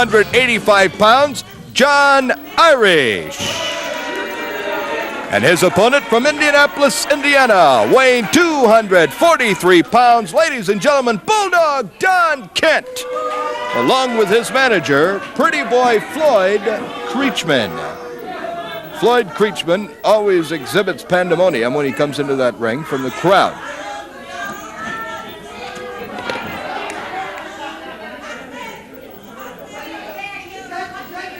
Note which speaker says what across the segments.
Speaker 1: 185 pounds, John Irish. And his opponent from Indianapolis, Indiana, weighing 243 pounds, ladies and gentlemen, Bulldog Don Kent, along with his manager, Pretty Boy Floyd Creechman. Floyd Creechman always exhibits pandemonium when he comes into that ring from the crowd.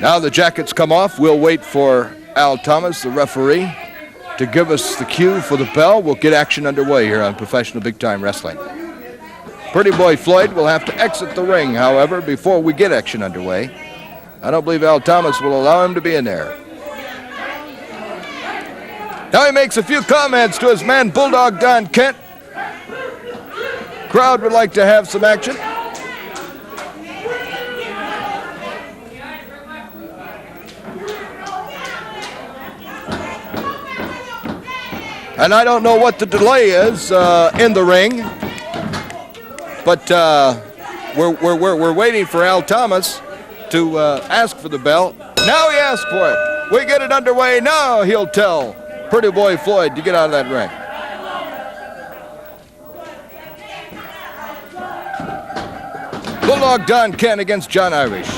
Speaker 1: Now the jackets come off. We'll wait for Al Thomas, the referee, to give us the cue for the bell. We'll get action underway here on Professional Big Time Wrestling. Pretty Boy Floyd will have to exit the ring, however, before we get action underway. I don't believe Al Thomas will allow him to be in there. Now he makes a few comments to his man, Bulldog Don Kent. Crowd would like to have some action. And I don't know what the delay is in the ring, but we're waiting for Al Thomas to ask for the bell. Now he asks for it. We get it underway. Now he'll tell Pretty Boy Floyd to get out of that ring. Bulldog Don Kent against John Irish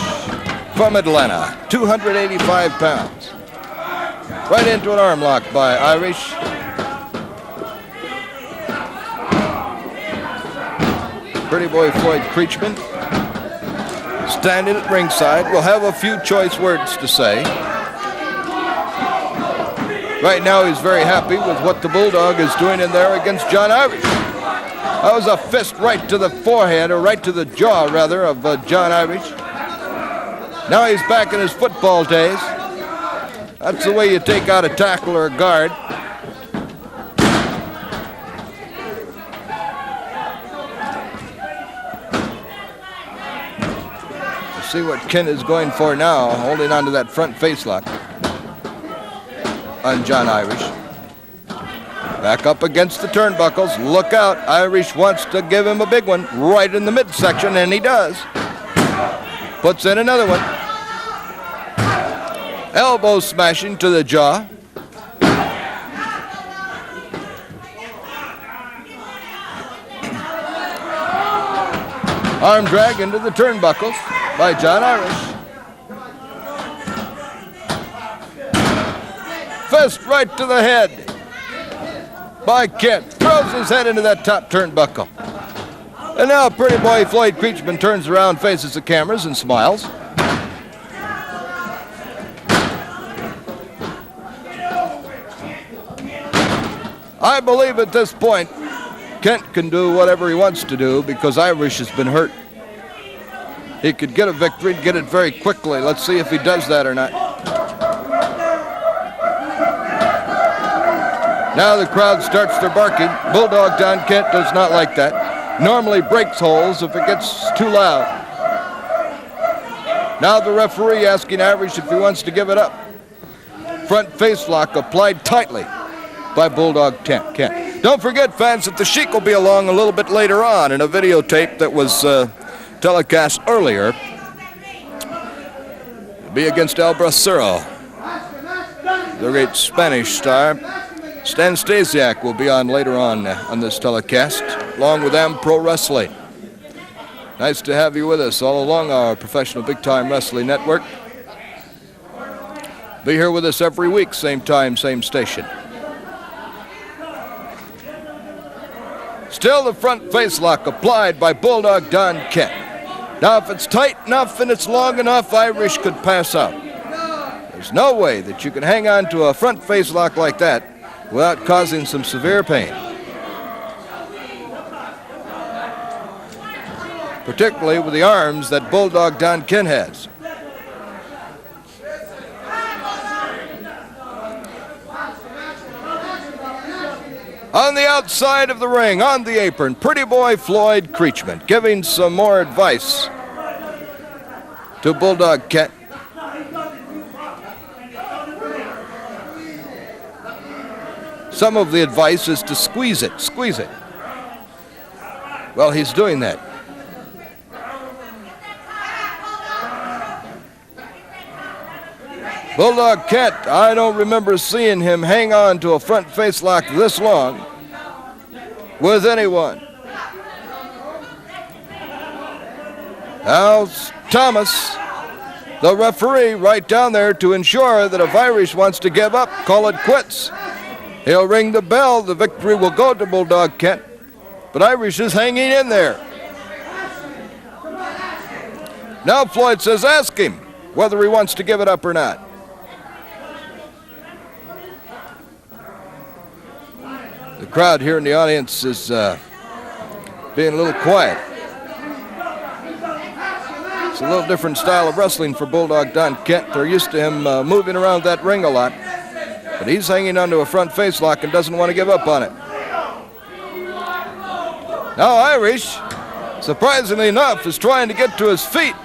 Speaker 1: from Atlanta, 285 pounds. Right into an arm lock by Irish. Pretty Boy Floyd Creechman standing at ringside will have a few choice words to say. Right now he's very happy with what the Bulldog is doing in there against John Irish. That was a fist right to the forehead, or right to the jaw rather, of John Irish. Now he's back in his football days. That's the way you take out a tackle or a guard. See what Kent is going for now, holding on to that front face lock on John Irish. Back up against the turnbuckles. Look out. Irish wants to give him a big one right in the midsection, and he does. Puts in another one. Elbow smashing to the jaw. Arm drag into the turnbuckles by John Irish. Fist right to the head by Kent. Throws his head into that top turnbuckle. And now Pretty Boy Floyd Creechman turns around, faces the cameras, and smiles. I believe at this point Kent can do whatever he wants to do because Irish has been hurt. He could get a victory, get it very quickly. Let's see if he does that or not. Now the crowd starts their barking. Bulldog Don Kent does not like that. Normally breaks holes if it gets too loud. Now the referee asking Irish if he wants to give it up. Front face lock applied tightly by Bulldog Kent. Don't forget, fans, that the Sheik will be along a little bit later on in a videotape that was telecast earlier. It'll be against El Bracero. The great Spanish star. Stan Stasiak will be on later on this telecast, along with Am Pro Wrestling. Nice to have you with us all along our Professional Big Time Wrestling Network. Be here with us every week, same time, same station. Still the front face lock applied by Bulldog Don Kent. Now if it's tight enough and it's long enough, Irish could pass out. There's no way that you can hang on to a front face lock like that without causing some severe pain. Particularly with the arms that Bulldog Don Kent has. On the outside of the ring, on the apron, Pretty Boy Floyd Creechman giving some more advice to Bulldog Kent. Some of the advice is to squeeze it, squeeze it. Well, he's doing that. Bulldog Kent, I don't remember seeing him hang on to a front face lock this long with anyone. Al Thomas, the referee, right down there to ensure that if Irish wants to give up, call it quits. He'll ring the bell. The victory will go to Bulldog Kent, but Irish is hanging in there. Now Floyd says ask him whether he wants to give it up or not. The crowd here in the audience is being a little quiet. It's a little different style of wrestling for Bulldog Don Kent. They're used to him moving around that ring a lot, but he's hanging onto a front face lock and doesn't want to give up on it. Now Irish, surprisingly enough, is trying to get to his feet.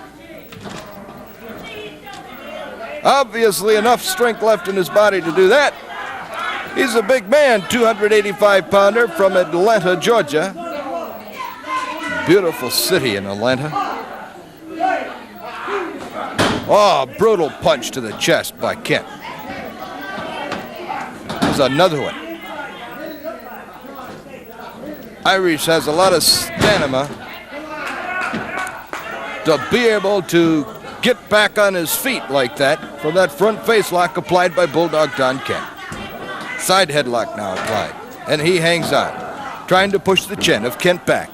Speaker 1: Obviously enough strength left in his body to do that. He's a big man, 285-pounder from Atlanta, Georgia. Beautiful city in Atlanta. Oh, brutal punch to the chest by Kent. There's another one. Irish has a lot of stamina to be able to get back on his feet like that from that front face lock applied by Bulldog Don Kent. Side headlock now applied, and he hangs on, trying to push the chin of Kent back.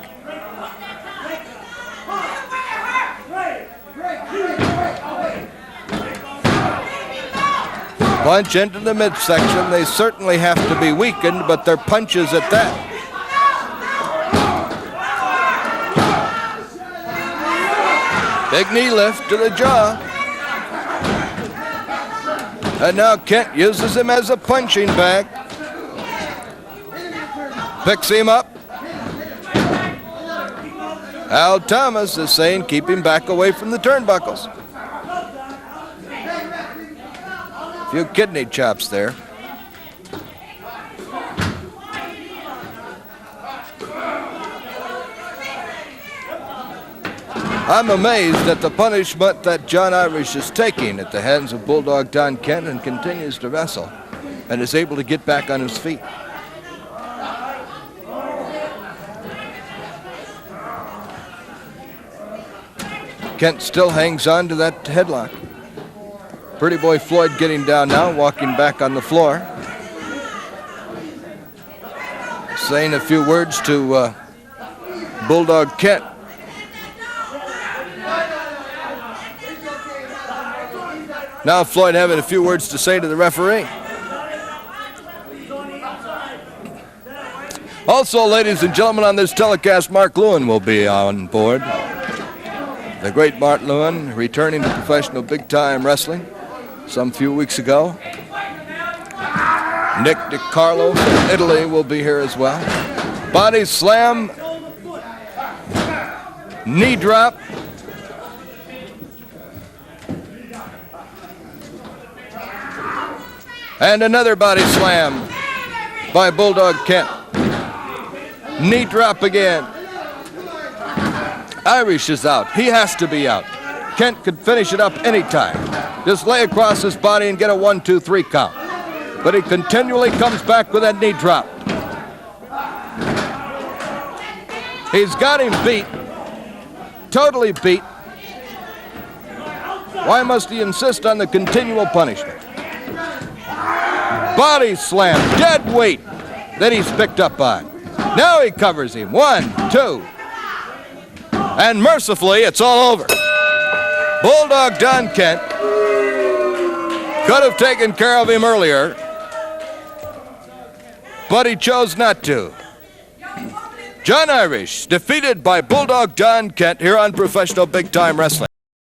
Speaker 1: Punch into the midsection. They certainly have to be weakened, but they're punches at that. Big knee lift to the jaw. And now Kent uses him as a punching bag. Picks him up. Al Thomas is saying keep him back away from the turnbuckles. A few kidney chops there. I'm amazed at the punishment that John Irish is taking at the hands of Bulldog Don Kent and continues to wrestle and is able to get back on his feet. Kent still hangs on to that headlock. Pretty boy Floyd getting down now, walking back on the floor. Saying a few words to Bulldog Kent. Now Floyd having a few words to say to the referee. Also, ladies and gentlemen, on this telecast, Mark Lewin will be on board. The great Mark Lewin returning to professional big-time wrestling some few weeks ago. Nick DiCarlo from Italy will be here as well. Body slam, knee drop. And another body slam by Bulldog Kent. Knee drop again. Irish is out. He has to be out. Kent could finish it up anytime. Just lay across his body and get a 1-2-3 count. But he continually comes back with that knee drop. He's got him beat. Totally beat. Why must he insist on the continual punishment? Body slam, dead weight that he's picked up on. Now he covers him. 1, 2. And mercifully, it's all over. Bulldog Don Kent could have taken care of him earlier, but he chose not to. John Irish defeated by Bulldog Don Kent here on Professional Big Time Wrestling.